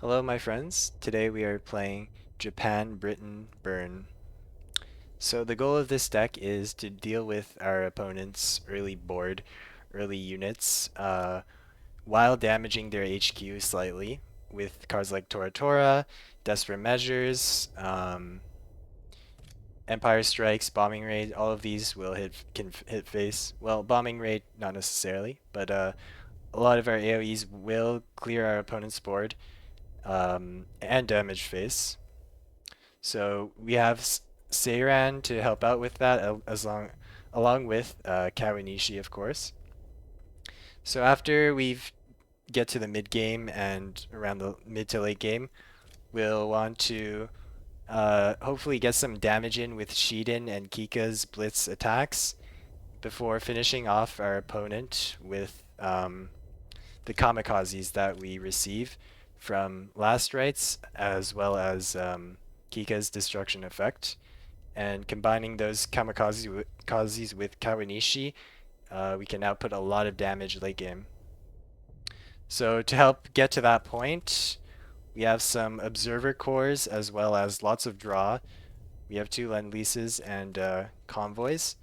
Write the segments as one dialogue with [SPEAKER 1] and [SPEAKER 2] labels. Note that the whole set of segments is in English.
[SPEAKER 1] Hello, my friends. Today we are playing Japan, Britain, Burn. So the goal of this deck is to deal with our opponent's early board, early units, while damaging their HQ slightly with cards like Tora Tora, Desperate Measures, Empire Strikes, Bombing Raid. All of these will can hit face. Well, Bombing Raid not necessarily, but a lot of our AOEs will clear our opponent's board and damage face. So we have Seiran to help out with that, along with Kawanishi, of course. So after we get to the mid game and around the mid to late game, we'll want to hopefully get some damage in with Shiden and Kika's blitz attacks before finishing off our opponent with the kamikazes that we receive from last rites, as well as Kika's destruction effect. And combining those kamikazes with Kawanishi, we can output a lot of damage late game. So to help get to that point, we have some observer cores as well as lots of draw. We have 2 Lend-Leases and convoys.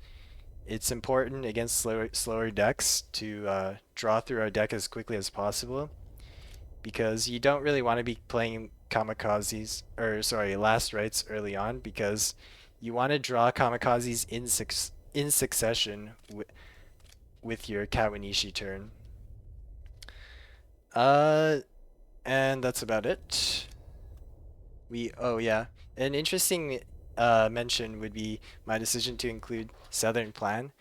[SPEAKER 1] It's important against slower decks to draw through our deck as quickly as possible, because you don't really want to be playing kamikazes, or sorry, last rites early on, because you want to draw kamikazes in succession with your Kawanishi turn. Uh, and that's about it. Oh yeah, an interesting mention would be my decision to include Southern Plan.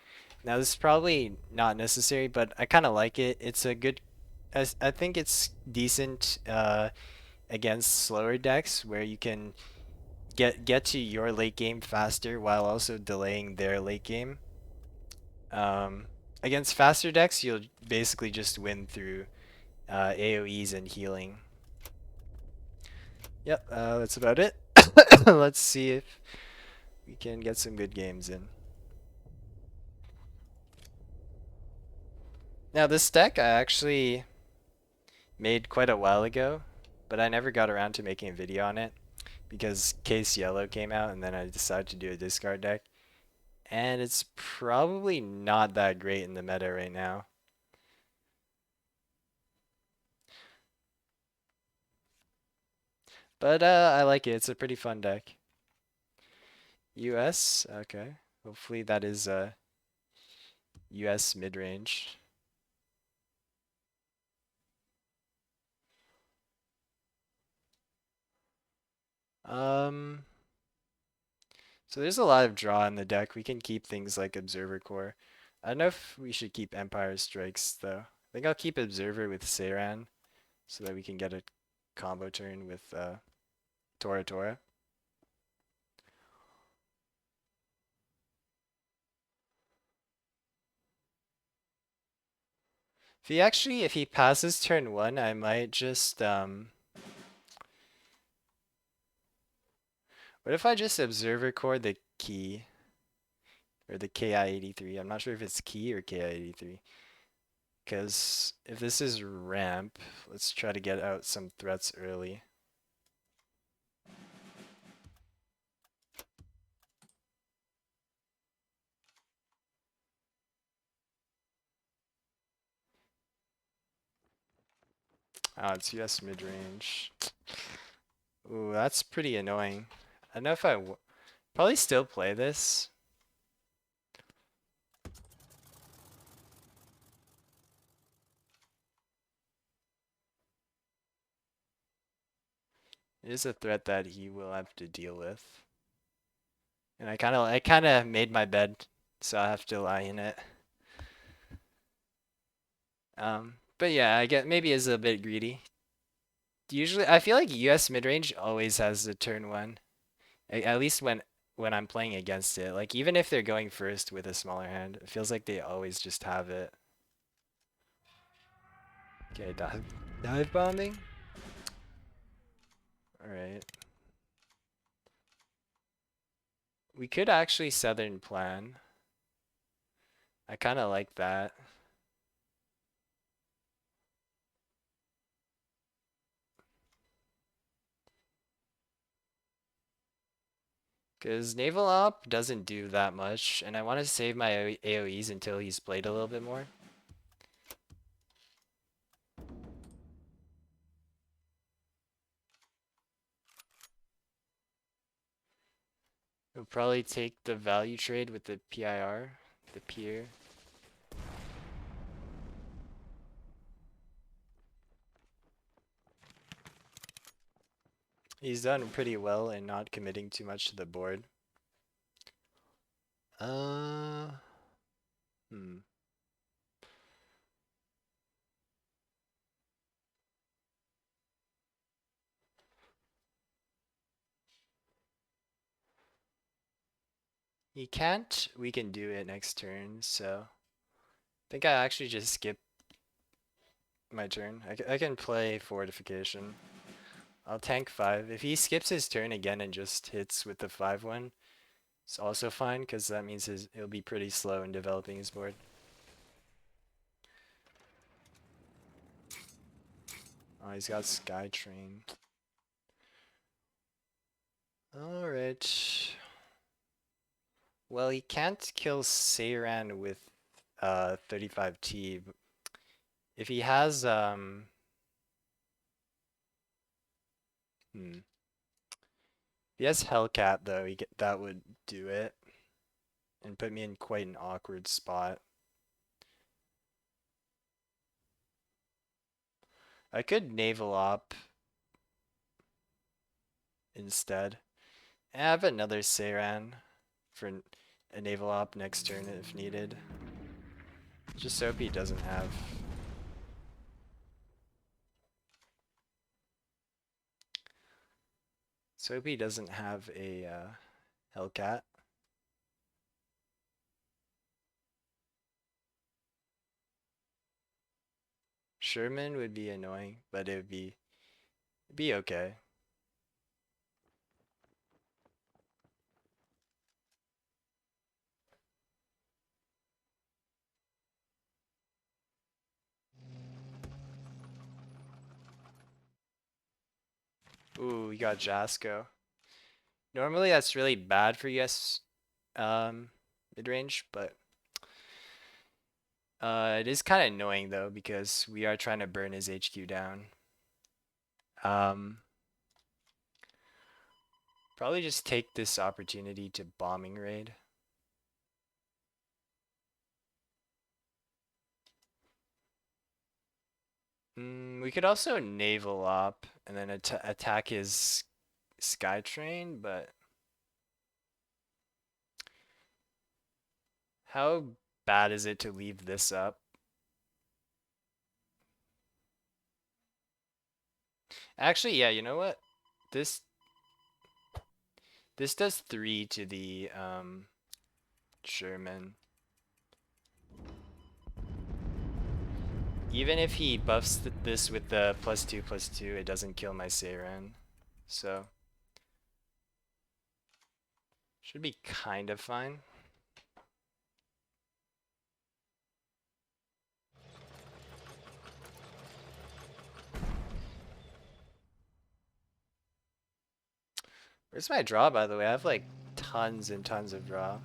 [SPEAKER 1] Now this is probably not necessary, but I kind of like it. It's a good, I think it's decent against slower decks where you can get to your late game faster while also delaying their late game. Um, Against faster decks, you'll basically just win through AOEs and healing. Yep, that's about it. Let's see if we can get some good games in. Now this deck I actually made quite a while ago, but I never got around to making a video on it because Case Yellow came out, and then I decided to do a discard deck. And it's probably not that great in the meta right now. But I like it. It's a pretty fun deck. US, okay. Hopefully that is US mid-range. Um, so there's a lot of draw in the deck. We can keep things like Observer Core. I don't know if we should keep Empire Strikes though. I think I'll keep Observer with Seiran so that we can get a combo turn with Tora Tora. If he passes turn 1, I might just what if I just Observer Core the key? Or the KI-83. I'm not sure if it's key or KI-83. Because if this is ramp, let's try to get out some threats early. Oh, it's US mid-range. Ooh, that's pretty annoying. I don't know if probably still play this. It is a threat that he will have to deal with. And I kind of made my bed, so I have to lie in it. But yeah, I get maybe is a bit greedy. Usually, I feel like US midrange always has the turn 1. At least when I'm playing against it. Like even if they're going first with a smaller hand, it feels like they always just have it. Okay, dive bombing. All right. We could actually Southern Plan. I kind of like that. Because Naval Op doesn't do that much, and I want to save my AoEs until he's played a little bit more. We'll probably take the value trade with the PIR, the peer. He's done pretty well in not committing too much to the board. Uh, hmm. He can't. We can do it next turn, so I think I actually just skip my turn. I can play fortification. I'll tank 5. If he skips his turn again and just hits with the 5-1, it's also fine, because that means he'll be pretty slow in developing his board. Oh, he's got Skytrain. Alright. Well, he can't kill Seiran with 35T. If he has if he has Hellcat though, that would do it and put me in quite an awkward spot. I could Naval Op instead. I have another Seiran for a Naval Op next turn if needed. Just hope he doesn't have. So hope he doesn't have a Hellcat. Sherman would be annoying, but it would be okay. Ooh, we got Jasko. Normally that's really bad for US mid-range, but it is kind of annoying though because we are trying to burn his HQ down. Probably just take this opportunity to bombing raid. We could also naval op and then attack his Skytrain, but how bad is it to leave this up? Actually, yeah, you know what? This does 3 to the Sherman. Even if he buffs this with the +2/+2, it doesn't kill my Seiran. So should be kind of fine. Where's my draw, by the way? I have like tons and tons of draw.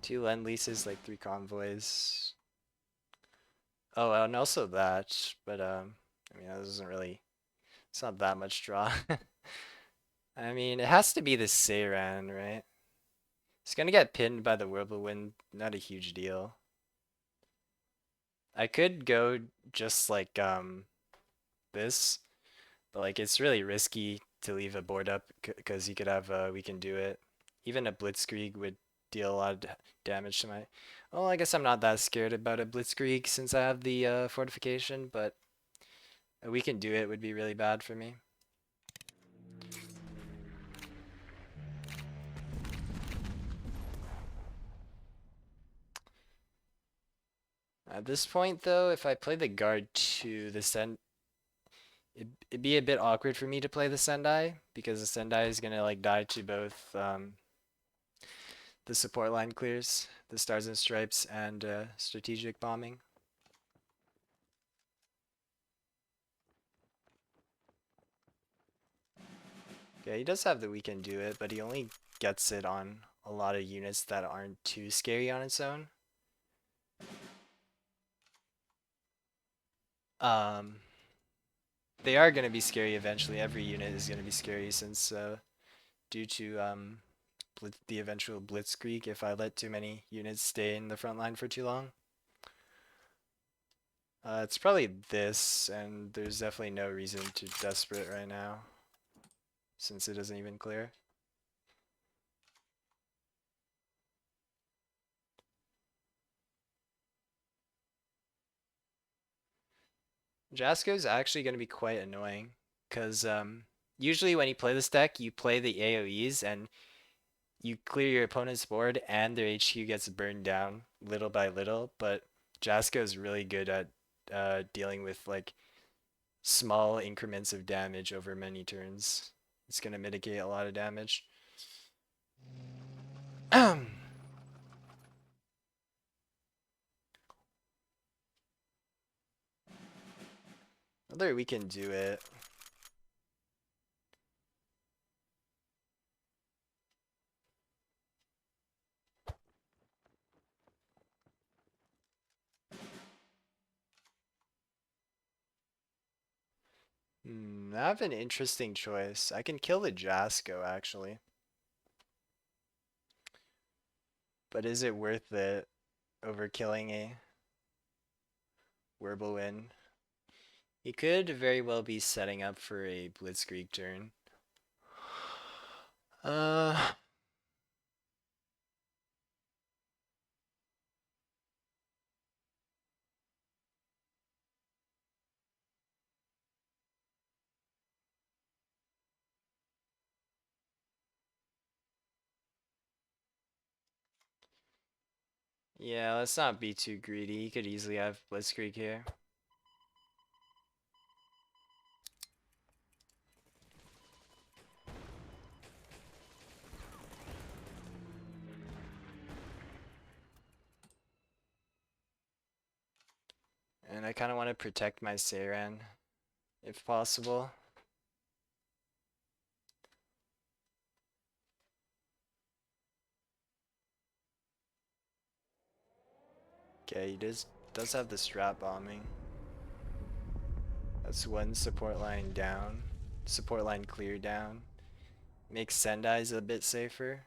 [SPEAKER 1] 2 lend leases, like 3 convoys. Oh, and also that, but I mean that doesn't really. It's not that much draw. I mean, it has to be the Seiran, right? It's gonna get pinned by the Whirlwind. Not a huge deal. I could go just like this, but like it's really risky to leave a board up because you could have we can do it. Even a Blitzkrieg would deal a lot of damage to my. Well, I guess I'm not that scared about a Blitzkrieg since I have the fortification, but we can do it would be really bad for me. At this point, though, if I play the guard to the it'd be a bit awkward for me to play the Sendai because the Sendai is gonna like die to both the support line clears, the Stars and Stripes, and strategic bombing. Okay, he does have the we can do it, but he only gets it on a lot of units that aren't too scary on its own. Um, they are going to be scary eventually. Every unit is going to be scary since due to the eventual blitzkrieg if I let too many units stay in the front line for too long. It's probably this, and there's definitely no reason to desperate right now since it doesn't even clear. Jasko's actually going to be quite annoying because usually when you play this deck, you play the AOEs and you clear your opponent's board and their HQ gets burned down little by little, but Jasko is really good at dealing with like small increments of damage over many turns. It's going to mitigate a lot of damage. Whether we can do it. I have an interesting choice. I can kill the Jasko actually. But is it worth it over killing a Wirbelwind? He could very well be setting up for a Blitzkrieg turn. Uh, yeah, let's not be too greedy. He could easily have Blitzkrieg here. And I kind of want to protect my Seiran, if possible. Okay, he does have the strat bombing. That's one support line down. Support line clear down. Makes Sendai's a bit safer.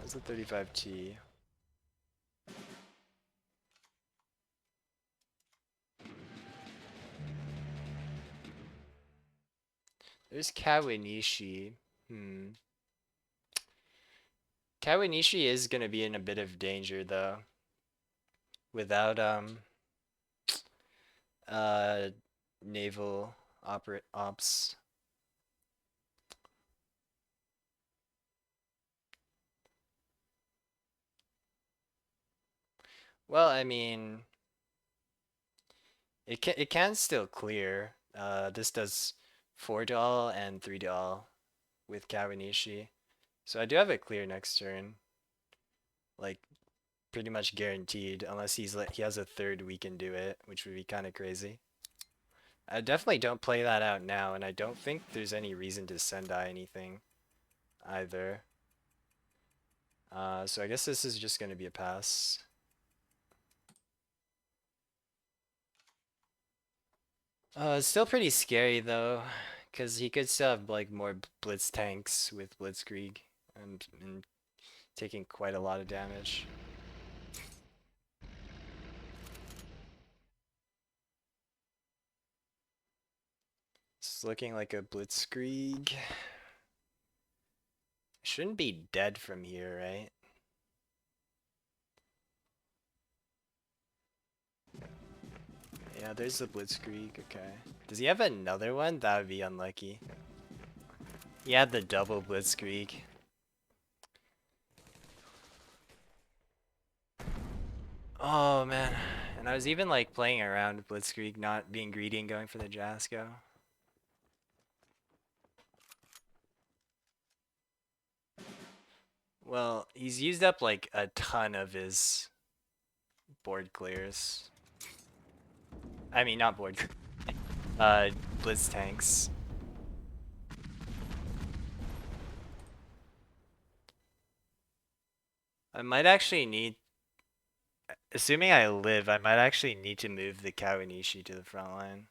[SPEAKER 1] That's a 35T. There's Kawanishi. Kawanishi is gonna be in a bit of danger though. Without uh naval ops. Well, I mean, it can still clear. This does 4 doll and 3 doll with Kawanishi. So I do have it clear next turn. Like pretty much guaranteed unless he has a third we can do it, which would be kind of crazy. I definitely don't play that out now, and I don't think there's any reason to Sendai anything either. So I guess this is just going to be a pass. It's still pretty scary though, because he could still have like more blitz tanks with Blitzkrieg and taking quite a lot of damage. It's looking like a Blitzkrieg. Shouldn't be dead from here, right? Yeah, there's the Blitzkrieg, okay. Does he have another one? That would be unlucky. He had the double Blitzkrieg. Oh man. And I was even like playing around Blitzkrieg, not being greedy and going for the Jasko. Well, he's used up like a ton of his board clears. I mean, not board. Blitz tanks. I might actually need, assuming I live, I might actually need to move the Kawanishi to the front line.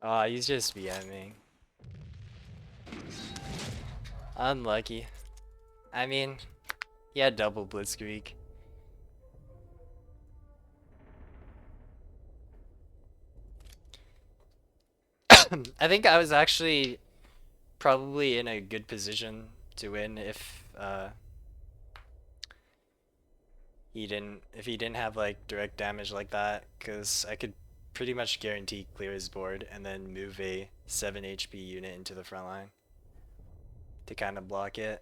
[SPEAKER 1] Oh, he's just VMing. Unlucky. I mean, he had double Blitzkrieg. I think I was actually probably in a good position to win if he didn't have like direct damage like that, because I could pretty much guarantee clear his board and then move a 7 HP unit into the front line to kind of block it.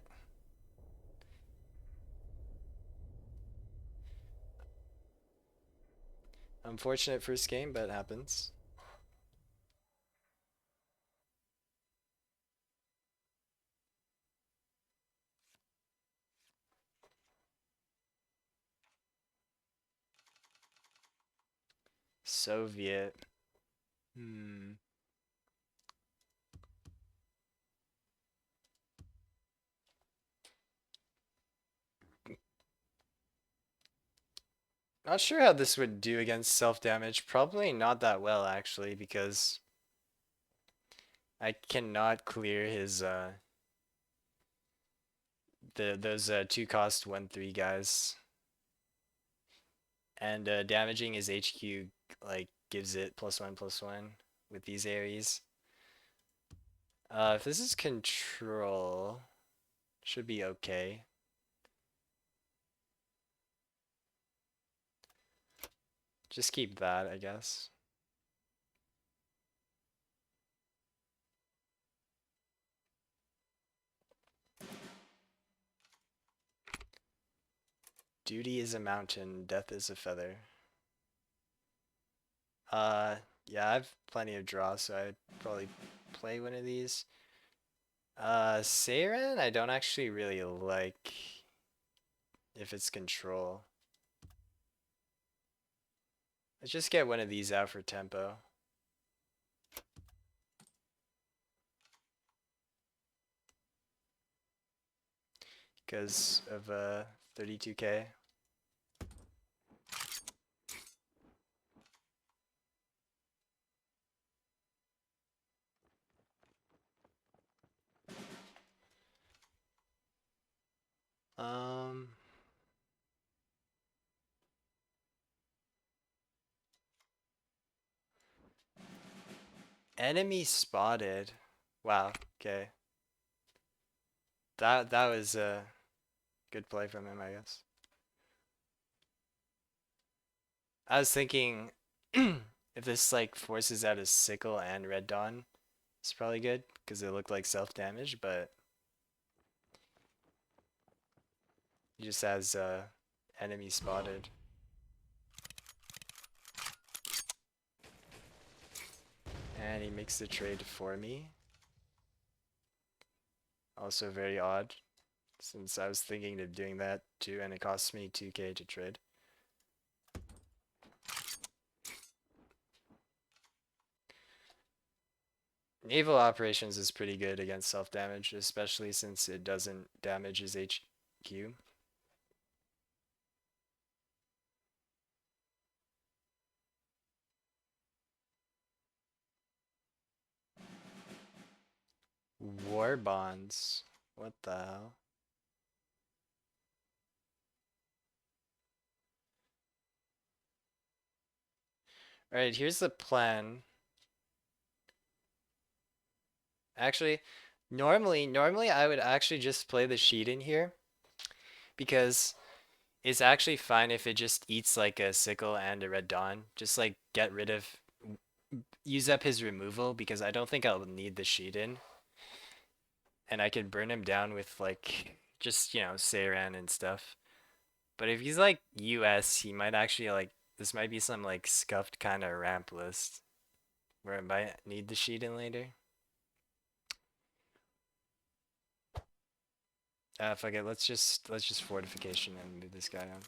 [SPEAKER 1] Unfortunate first game, but it happens. Soviet. Hmm. Not sure how this would do against self damage. Probably not that well actually, because I cannot clear his those 2 cost 1/3 guys. And damaging his HQ like gives it +1/+1 with these AOEs. If this is control, should be okay. Just keep that, I guess. Duty is a mountain, death is a feather. Uh, yeah, I have plenty of draws, so I'd probably play one of these. Seiren, I don't actually really like if it's control. Let's just get one of these out for tempo. Because of 32k. Um, Enemy spotted. Wow, okay. That was a good play from him, I guess. I was thinking if this like forces out a sickle and red dawn, it's probably good because it looked like self damage, but he just has enemy spotted. And he makes the trade for me. Also very odd, since I was thinking of doing that too, and it costs me 2k to trade. Naval operations is pretty good against self-damage, especially since it doesn't damage his HQ. War bonds. What the hell? Alright, here's the plan. Actually, Normally I would actually just play the sheet in here because it's actually fine if it just eats like a sickle and a red dawn. Just like get rid of, use up his removal because I don't think I'll need the sheet in, and I could burn him down with like just Seiran and stuff. But if he's like US, he might actually like this might be some like scuffed kind of ramp list where I might need the sheet in later. Fuck it, let's just fortification and move this guy on.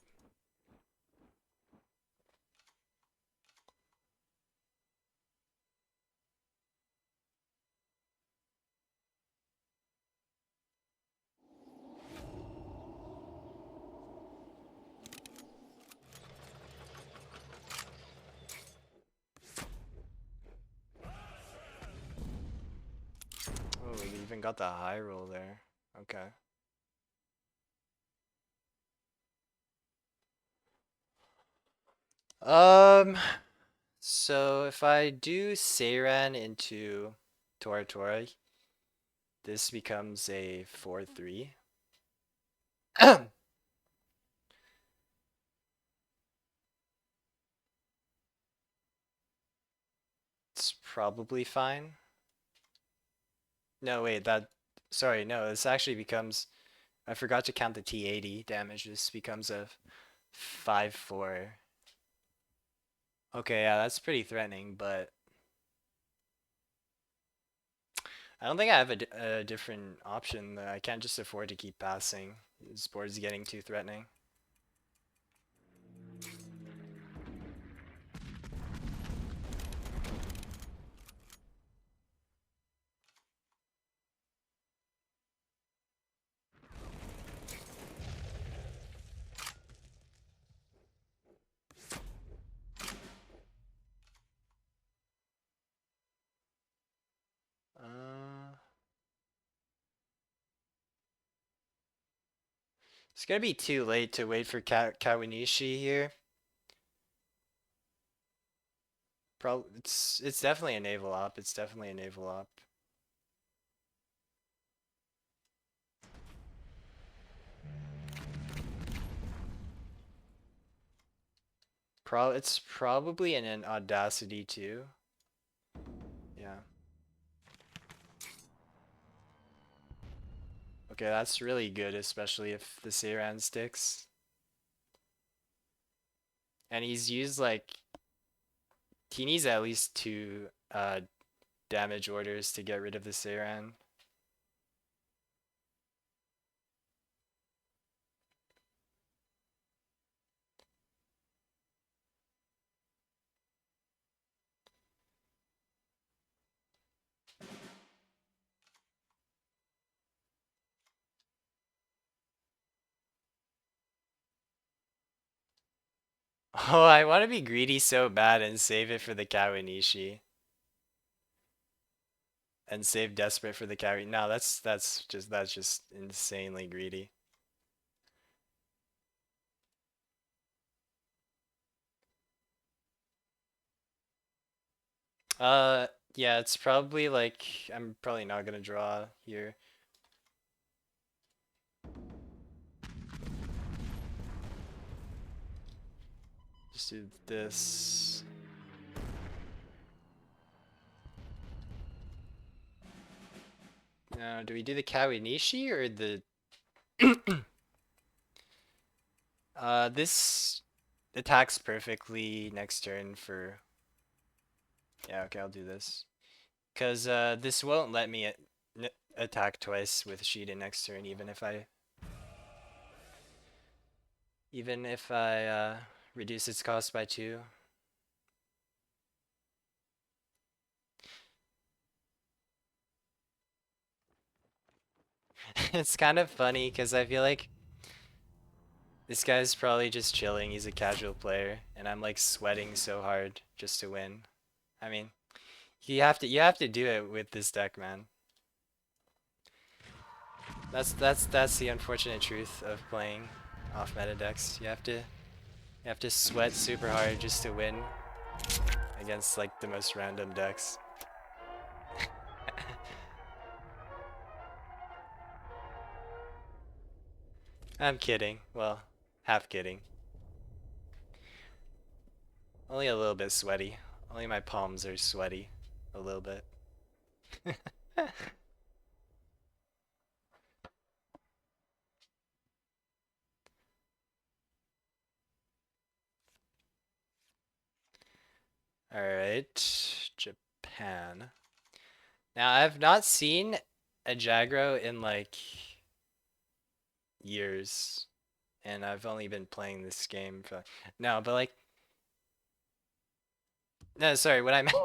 [SPEAKER 1] Oh, we even got the high roll there. Okay. Um, so if I do Seiran into Tora Tora, this becomes a 4-3. It's probably fine. No, wait, sorry, no, this actually becomes, I forgot to count the T80 damage. This becomes a 5-4. Okay, yeah, that's pretty threatening, but I don't think I have a different option. I can't just afford to keep passing. This board's getting too threatening. Uh, it's gonna be too late to wait for Kawanishi here. Probably it's definitely a naval op. It's definitely a naval op. It's probably in an Audacity too. Yeah. Okay, that's really good, especially if the Seiran sticks. And he's used like he needs at least two damage orders to get rid of the Seiran. Oh, I want to be greedy so bad and save it for the Kawanishi. And save Desperate for the Kawi. No, that's just insanely greedy. Uh, yeah, it's probably like I'm probably not gonna draw here. Just do this. Now, do we do the Kawanishi or the this attacks perfectly next turn for yeah, okay, I'll do this. Cause this won't let me attack twice with Shida next turn even if I reduce its cost by 2. It's kind of funny because I feel like this guy's probably just chilling. He's a casual player, and I'm like sweating so hard just to win. I mean, you have to do it with this deck, man. That's the unfortunate truth of playing off meta decks. You have to sweat super hard just to win against like the most random decks. I'm kidding. Well, half kidding. Only a little bit sweaty. Only my palms are sweaty. A little bit. Alright. Japan. Now, I've not seen a Jagro in like years. And I've only been playing this game for. No, but like. No, sorry. What I meant.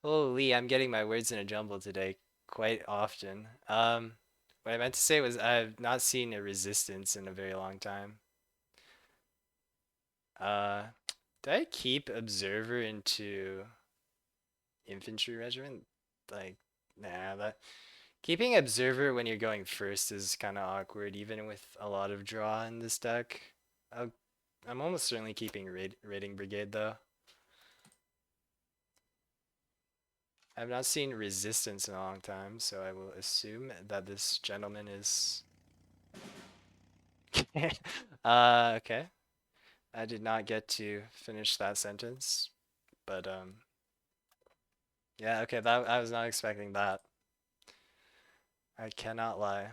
[SPEAKER 1] Holy, I'm getting my words in a jumble today quite often. What I meant to say was I've not seen a resistance in a very long time. Uh, did I keep Observer into infantry regiment? Like, nah, that keeping Observer when you're going first is kind of awkward, even with a lot of draw in this deck. I'll, I'm almost certainly keeping Raiding Brigade though. I've not seen resistance in a long time, so I will assume that this gentleman is. Okay. I did not get to finish that sentence, but yeah, okay, that I was not expecting that. I cannot lie.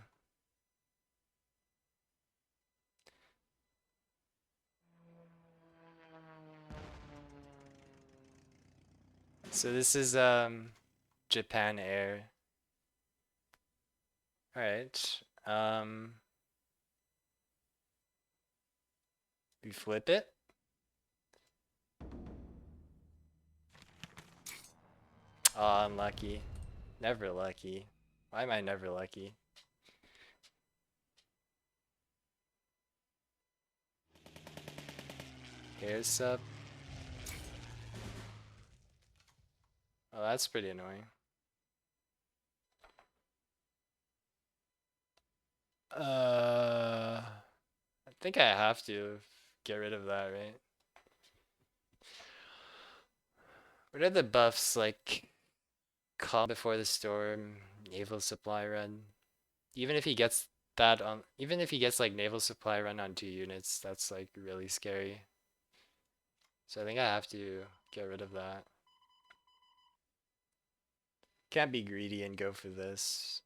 [SPEAKER 1] So this is Japan Air. All right. We flip it. Oh, unlucky. Never lucky. Why am I never lucky? Here's up. Oh, that's pretty annoying. I think I have to get rid of that, right? What are the buffs like? Calm before the storm, naval supply run. Even if he gets that on, even if he gets like naval supply run on 2 units, that's like really scary. So I think I have to get rid of that. Can't be greedy and go for this.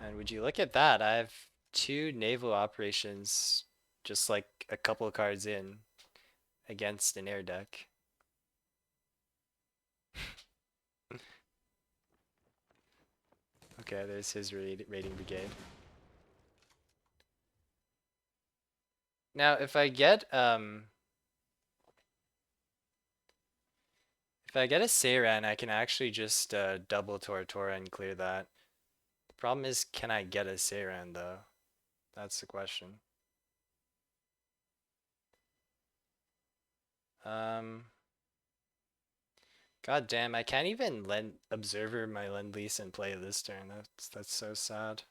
[SPEAKER 1] And would you look at that? I have 2 naval operations just like a couple of cards in against an air deck. Okay, there's his raiding brigade. Now, if I get a Seiran, I can actually just double Tora and clear that. The problem is, can I get a Seiran though? That's the question. Um, God damn, I can't even observer my lend lease and play this turn. That's so sad.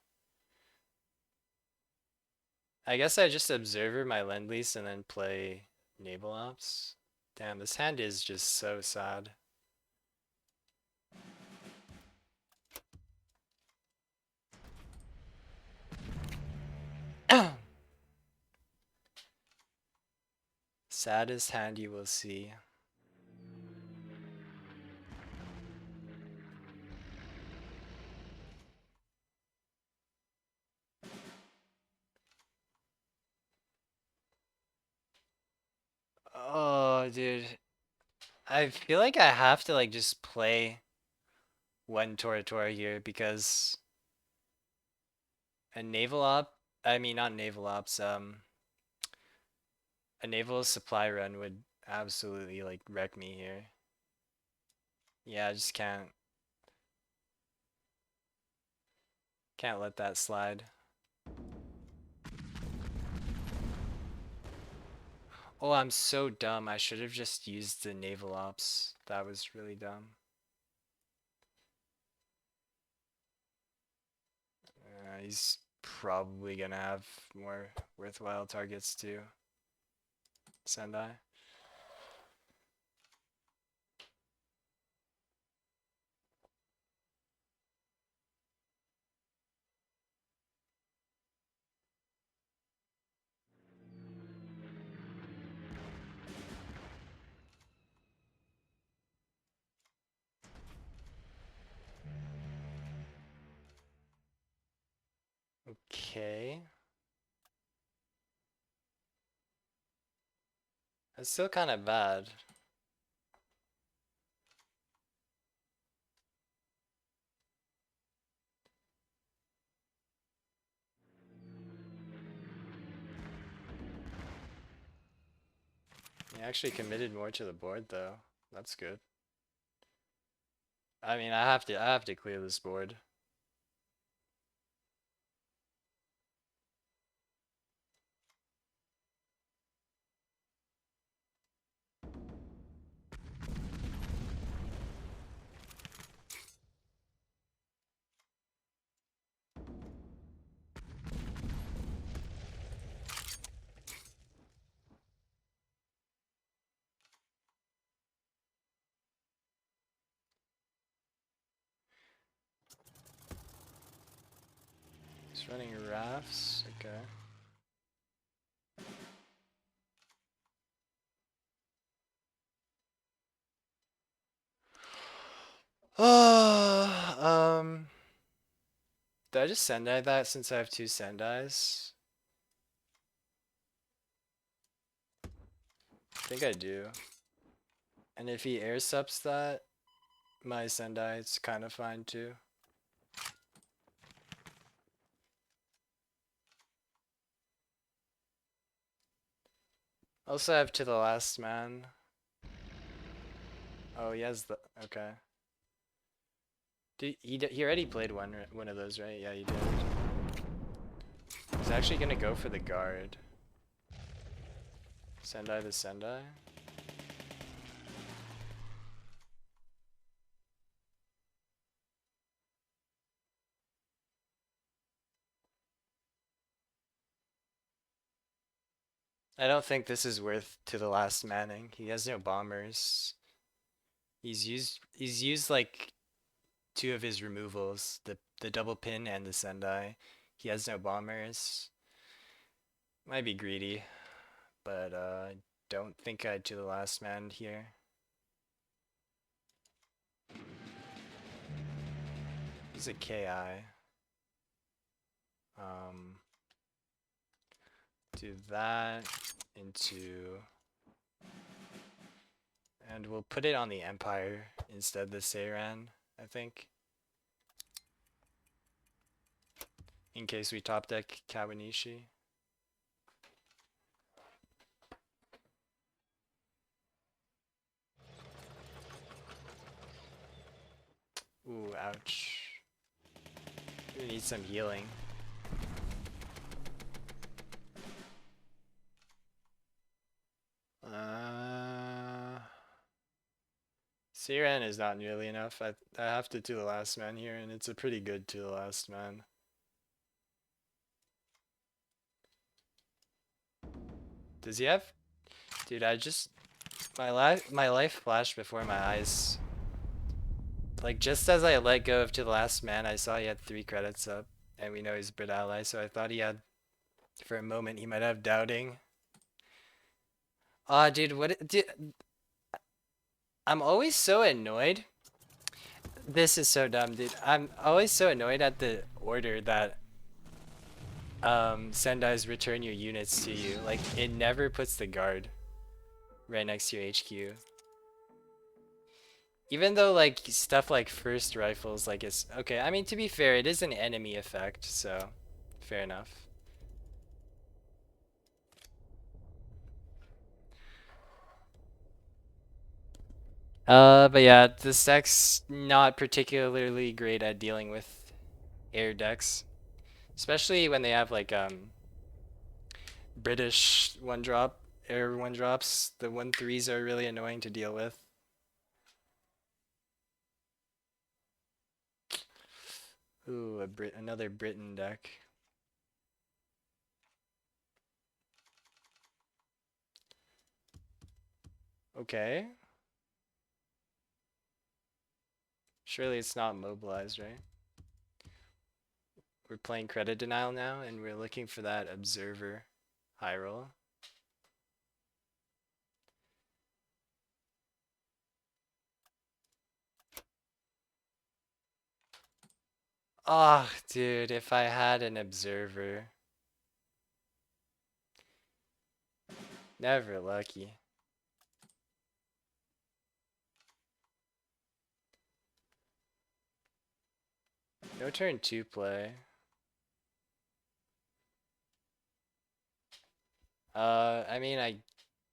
[SPEAKER 1] I guess I just observer my lend lease and then play naval ops. Damn, this hand is just so sad. Saddest hand you will see. Oh, dude. I feel like I have to like just play one Tora here because a naval op, I mean not naval ops, a naval supply run would absolutely like wreck me here. Yeah, I just can't let that slide. Oh, I'm so dumb. I should have just used the naval ops. That was really dumb. He's probably gonna have more worthwhile targets too. Sendai. okay. That's still kind of bad. He actually committed more to the board though. That's good. I mean, I have to clear this board. He's running rafts. Okay. Did I just Sendai that since I have 2 Sendais? I think I do. And if he air subs that, my Sendai, it's kind of fine too. Also have To the Last Man. Oh, he has the, okay. He already played one of those, right? Yeah, he did. He's actually gonna go for the guard. Sendai the Sendai. I don't think this is worth To the Last Manning. He has no bombers. He's used like 2 of his removals, the double pin and the Sendai. He has no bombers. Might be greedy, but I don't think I'd To the Last Man here. He's a KI. Do that into, and we'll put it on the Empire instead of the Seiran, I think. In case we top deck Kawanishi. Ooh, ouch. We need some healing. Seiran is not nearly enough. I have to the Last Man here, and it's a pretty good To the Last Man. Does he have? Dude, my life flashed before my eyes. Like just as I let go of To the Last Man, I saw he had 3 credits up, and we know he's Brit ally, so I thought he had. For a moment, he might have doubting. Aw, dude, I'm always so annoyed. This is so dumb, dude. I'm always so annoyed at the order that Sendai's return your units to you. Like, it never puts the guard right next to your HQ. Even though, like, stuff like first rifles, like, it's... Okay, I mean, to be fair, it is an enemy effect, so... Fair enough. But yeah, this deck's not particularly great at dealing with air decks. Especially when they have, like, British one-drop, air one-drops. The 1/3s are really annoying to deal with. Ooh, another Britain deck. Okay. Surely it's not mobilized, right? We're playing credit denial now, and we're looking for that observer high roll. Oh, dude, if I had an observer. Never lucky. No turn 2 play. I mean, I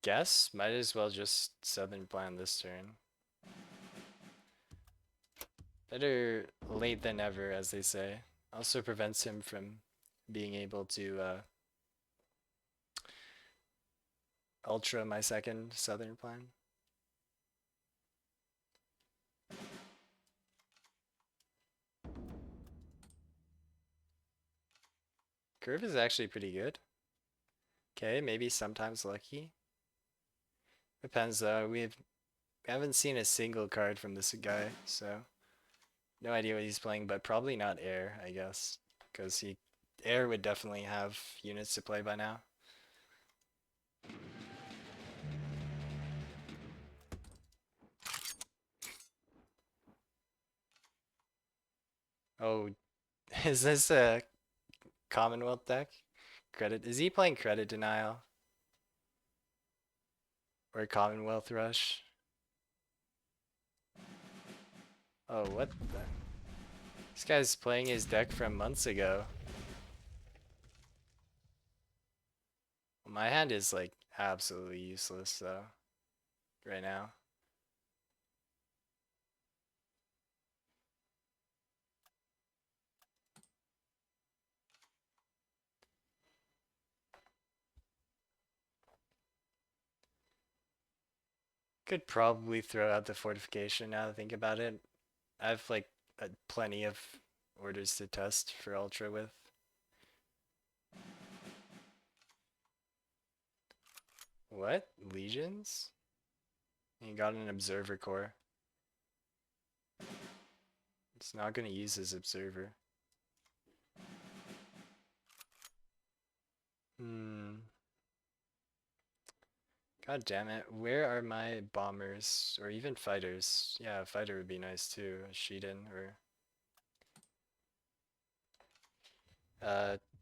[SPEAKER 1] guess might as well just Southern plan this turn. Better late than never, as they say. Also prevents him from being able to ultra my second Southern plan. Curve is actually pretty good. Okay, maybe sometimes lucky. Depends though. We haven't seen a single card from this guy, so no idea what he's playing, but probably not air, I guess. Because air would definitely have units to play by now. Oh, is this a Commonwealth deck? Credit. Is he playing Credit Denial? Or Commonwealth Rush? Oh, what the? This guy's playing his deck from months ago. Well, my hand is like absolutely useless though, right now. Could probably throw out the fortification now that I think about it. I have like plenty of orders to test for Ultra with. What? Legions? He got an Observer Core. It's not going to use his Observer. God damn it. Where are my bombers? Or even fighters? Yeah, a fighter would be nice too. A Shiden or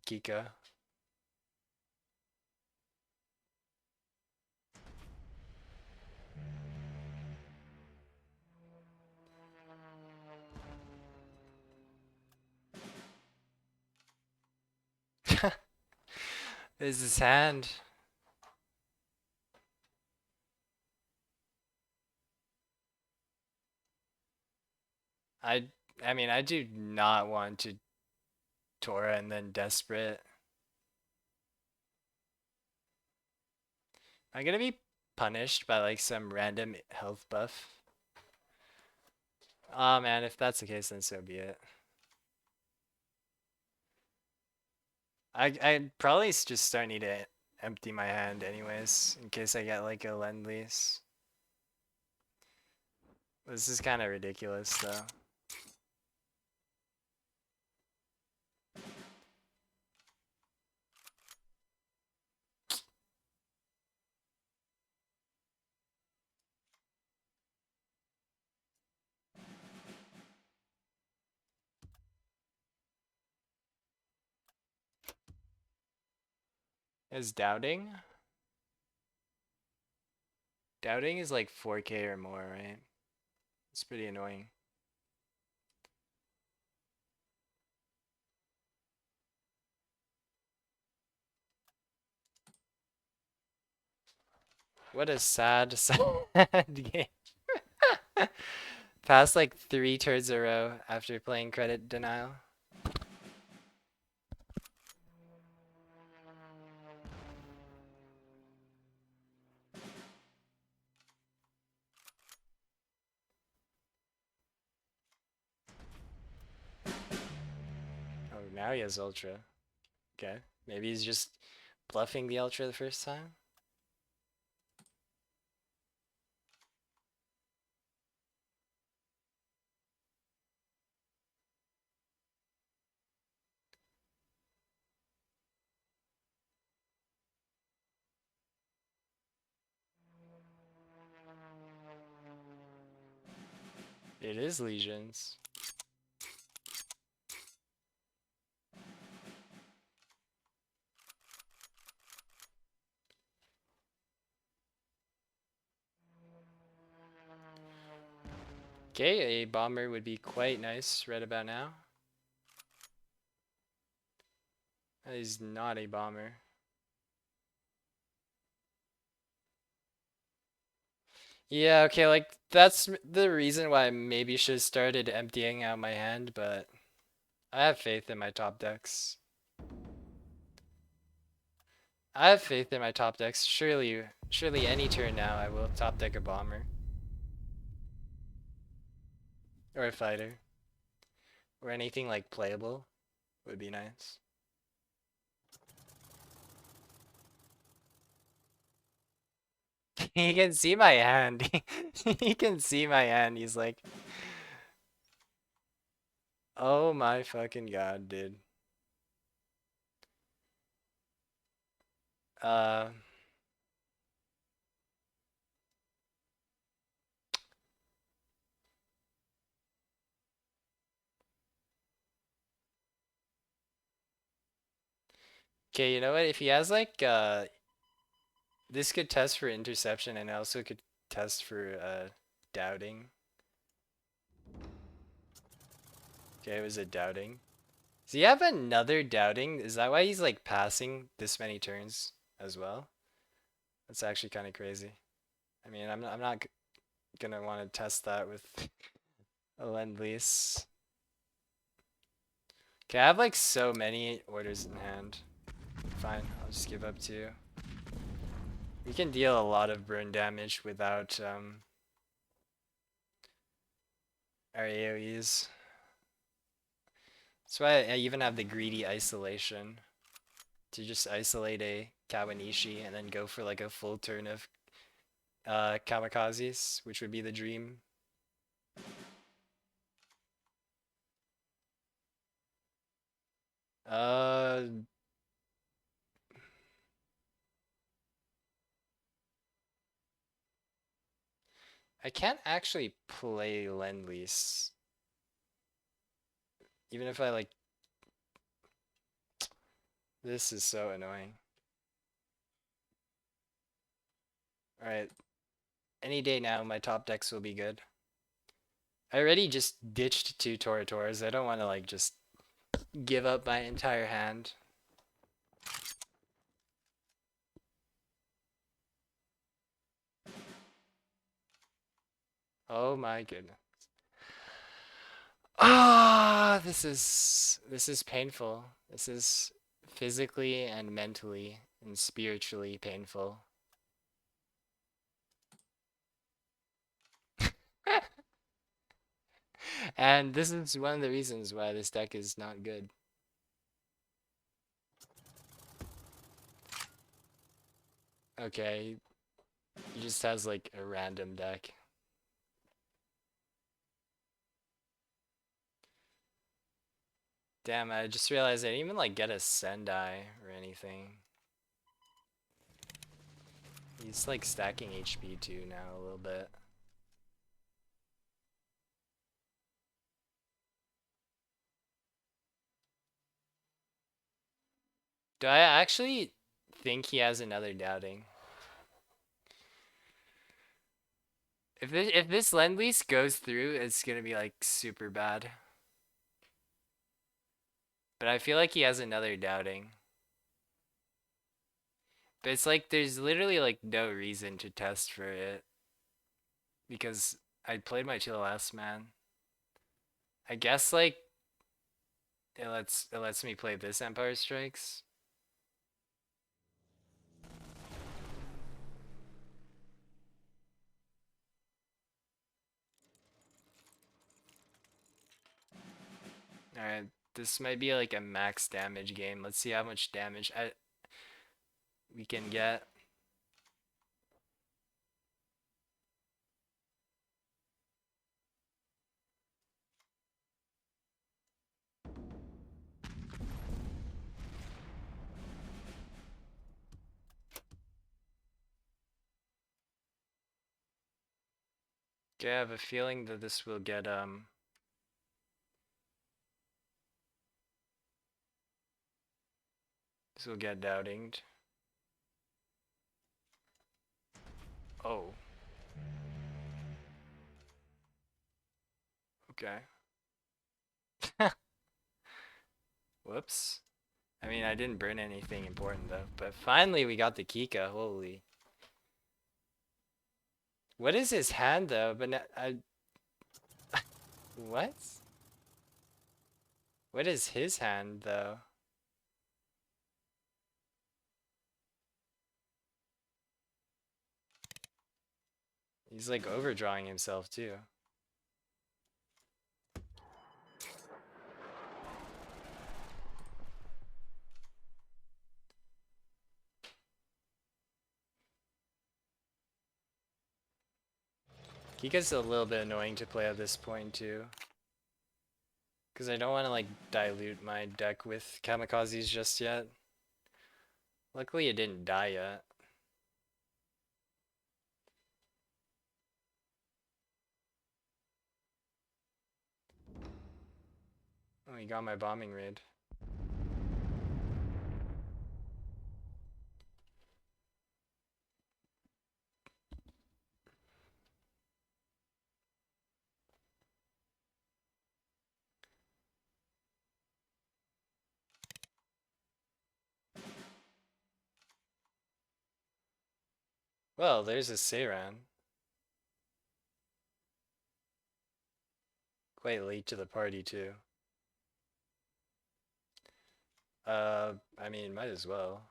[SPEAKER 1] Kika. Is his hand? I I mean, I do not want to Tora and then Desperate. Am I gonna be punished by like some random health buff? Oh man, if that's the case, then so be it. I probably just start need to empty my hand anyways, in case I get like a Lend-Lease. This is kind of ridiculous though. Is doubting? Doubting is like 4K or more, right? It's pretty annoying. What a sad, sad game. Passed like 3 turns in a row after playing Credit Denial. Oh, now he has Ultra. Okay. Maybe he's just bluffing the Ultra the first time? It is Legions. Okay, a bomber would be quite nice right about now. That is not a bomber. Yeah, okay, like that's the reason why I maybe should have started emptying out my hand, but I have faith in my top decks. I have faith in my top decks. Surely any turn now I will top deck a bomber. Or a fighter. Or anything like playable would be nice. He can see my hand. He can see my hand. He's like, oh my fucking god, dude. Uh, okay, you know what? If he has like, this could test for interception and also could test for, doubting. Okay, it was a doubting. Does he have another doubting? Is that why he's like passing this many turns as well? That's actually kind of crazy. I mean, I'm not gonna want to test that with a Lend-Lease. Okay, I have like so many orders in hand. Fine, I'll just give up too. We can deal a lot of burn damage without our AoEs. That's why I even have the greedy isolation to just isolate a Kawanishi and then go for like a full turn of kamikazes, which would be the dream. Uh, I can't actually play Lend-Lease. Even if I like, this is so annoying. Alright, any day now my top decks will be good. I already just ditched 2 Torators. I don't want to like just give up my entire hand. Oh my goodness. Ah, this is painful. This is physically and mentally and spiritually painful. And this is one of the reasons why this deck is not good. Okay, he just has like a random deck. Damn, I just realized I didn't even like get a Sendai or anything. He's like stacking HP too now a little bit. Do I actually think he has another doubting? If this Lend-Lease goes through, it's gonna be like super bad. But I feel like he has another doubting. But it's like there's literally like no reason to test for it. Because I played my TLS, man. I guess like it lets me play this Empire Strikes. Alright, this might be like a max damage game. Let's see how much damage we can get. Okay, I have a feeling that this will get doubtinged. Oh. Okay. Whoops. I mean, I didn't burn anything important though. But finally we got the Kika. Holy. What is his hand though? But what? What is his hand though? He's like overdrawing himself too. Kika's a little bit annoying to play at this point too. Because I don't want to like dilute my deck with kamikazes just yet. Luckily it didn't die yet. Oh, he got my bombing raid. Well, there's a Seiran. Quite late to the party too. I mean, might as well.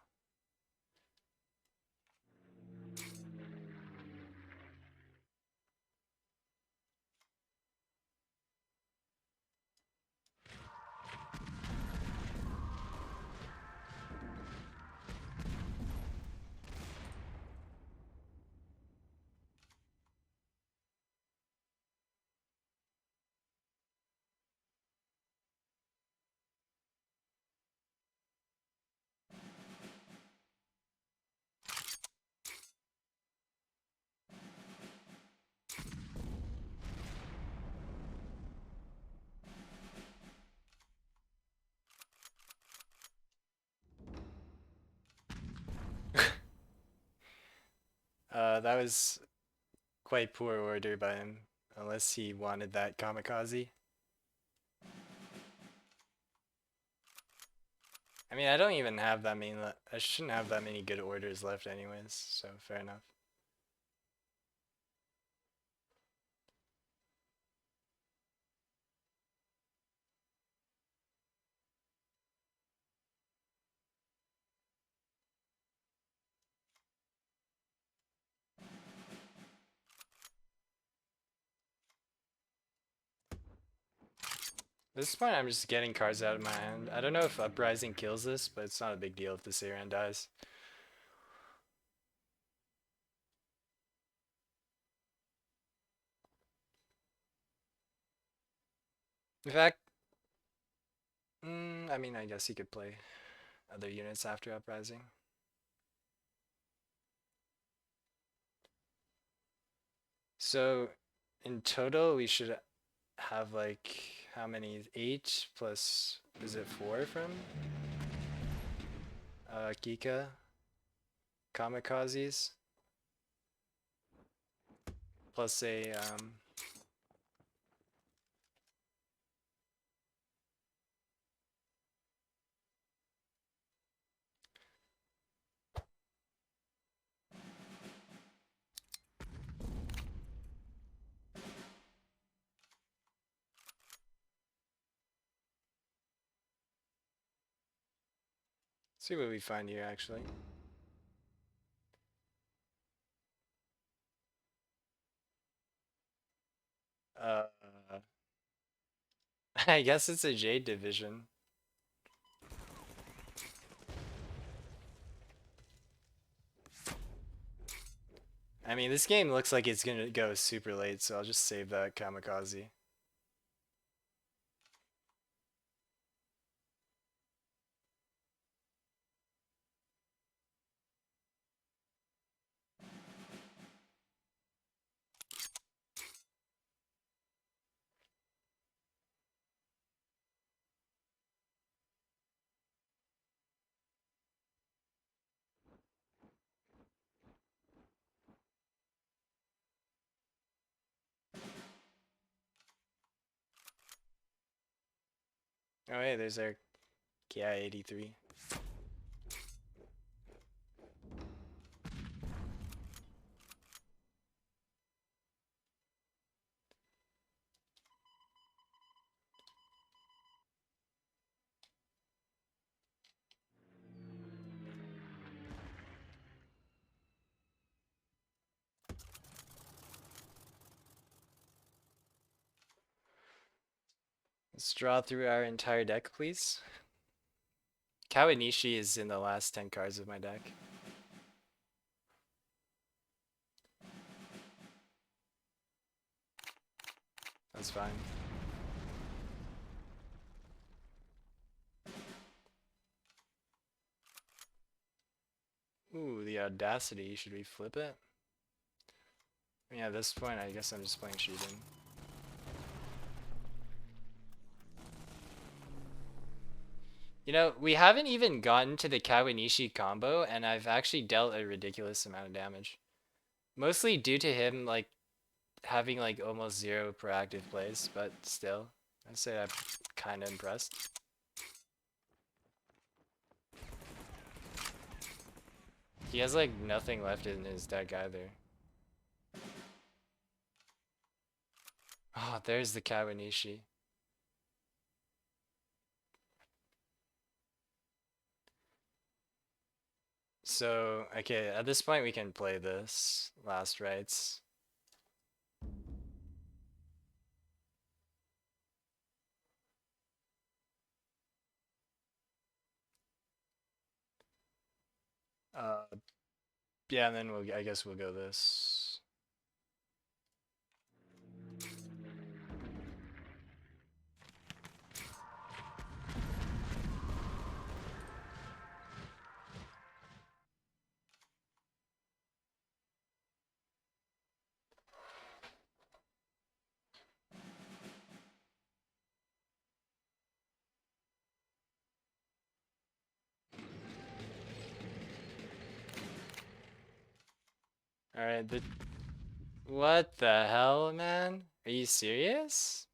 [SPEAKER 1] That was quite poor order by him, unless he wanted that kamikaze. I mean, I don't even have that many. I shouldn't have that many good orders left, anyways. So fair enough. At this point, I'm just getting cards out of my hand. I don't know if Uprising kills this, but it's not a big deal if the Seiran dies. In fact, I mean, I guess he could play other units after Uprising. So, in total, we should have like how many? 8 plus, is it 4 from Kika? Kamikazes? Plus a see what we find here actually. Uh, I guess it's a Jade division. I mean, this game looks like it's gonna go super late, so I'll just save that kamikaze. Oh hey, there's our KI-83. Let's draw through our entire deck, please. Kawanishi is in the last 10 cards of my deck. That's fine. Ooh, the audacity. Should we flip it? I mean, at this point, I guess I'm just playing shooting. You know, we haven't even gotten to the Kawanishi combo, and I've actually dealt a ridiculous amount of damage. Mostly due to him, like, having, like, almost zero proactive plays, but still, I'd say I'm kind of impressed. He has, like, nothing left in his deck either. Oh, there's the Kawanishi. So, okay, at this point we can play this last rites. Uh, yeah, and then I guess we'll go this. Alright, what the hell, man? Are you serious?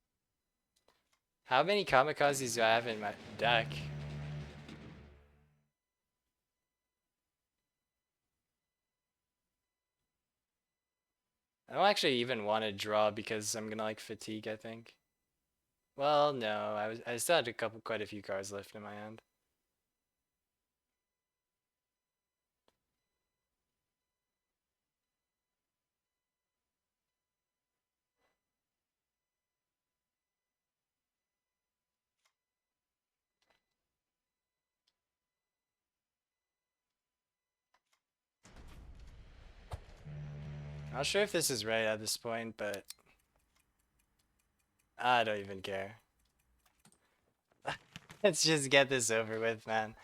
[SPEAKER 1] How many kamikazes do I have in my deck? I don't actually even want to draw because I'm gonna like fatigue, I think. Well, no, I still had quite a few cards left in my hand. Not sure if this is right at this point, but I don't even care. Let's just get this over with, man.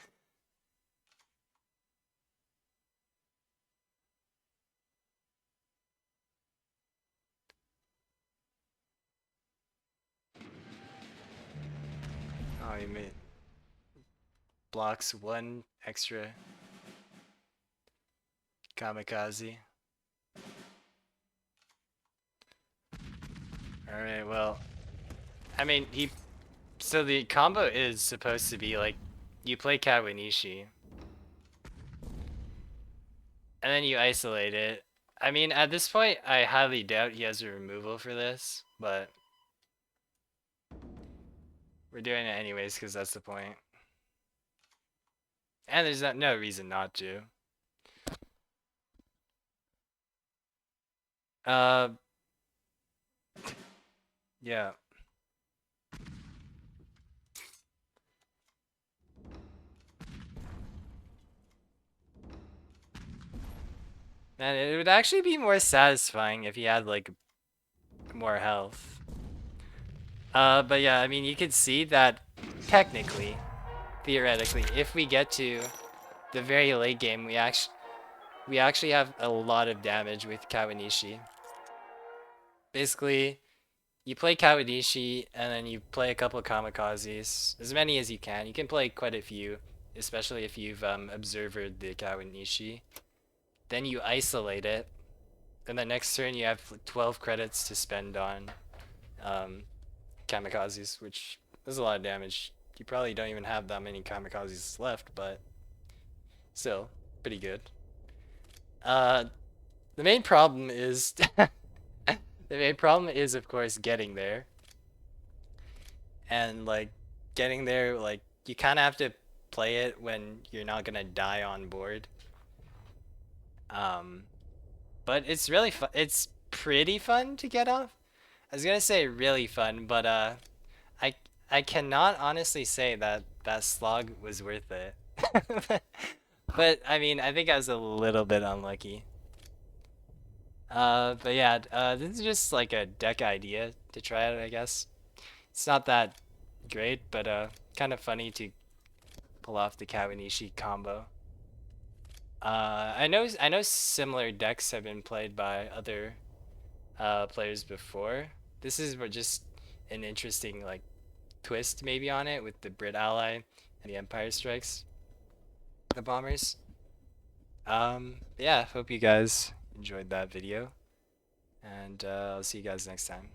[SPEAKER 1] Oh, he made blocks one extra kamikaze. Alright, well, I mean, so the combo is supposed to be like, you play Kawanishi, and then you isolate it. I mean, at this point, I highly doubt he has a removal for this, but we're doing it anyways because that's the point. And there's no reason not to. Uh, yeah. Man, it would actually be more satisfying if he had like more health. But yeah, I mean, you could see that technically, theoretically, if we get to the very late game, we actually have a lot of damage with Kawanishi. Basically, you play Kawanishi and then you play a couple of kamikazes, as many as you can. You can play quite a few, especially if you've observered the Kawanishi. Then you isolate it, and the next turn you have 12 credits to spend on kamikazes, which is a lot of damage. you probably don't even have that many kamikazes left, but still, pretty good. Uh, the main problem is the main problem is of course getting there, and like getting there, like you kind of have to play it when you're not gonna die on board. Um, but it's really fun. It's pretty fun to get off. I was gonna say really fun, but I I cannot honestly say that that slog was worth it. But I mean, I think I was a little bit unlucky. But yeah, this is just like a deck idea to try out, I guess. It's not that great, but kind of funny to pull off the Kawanishi combo. I know similar decks have been played by other players before. This is just an interesting like twist maybe on it with the Brit ally and the Empire strikes the bombers. Yeah, hope you guys enjoyed that video, and I'll see you guys next time.